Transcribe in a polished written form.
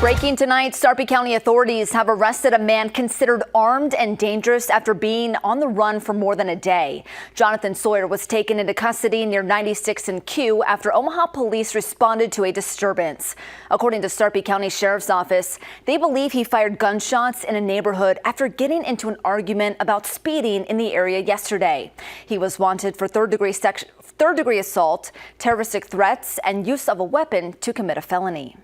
Breaking tonight, Sarpy County authorities have arrested a man considered armed and dangerous after being on the run for more than a day. Jonathan Sawyer was taken into custody near 96th and Q after Omaha police responded to a disturbance. According to Sarpy County Sheriff's Office, they believe he fired gunshots in a neighborhood after getting into an argument about speeding in the area yesterday. He was wanted for third-degree assault, terroristic threats, and use of a weapon to commit a felony.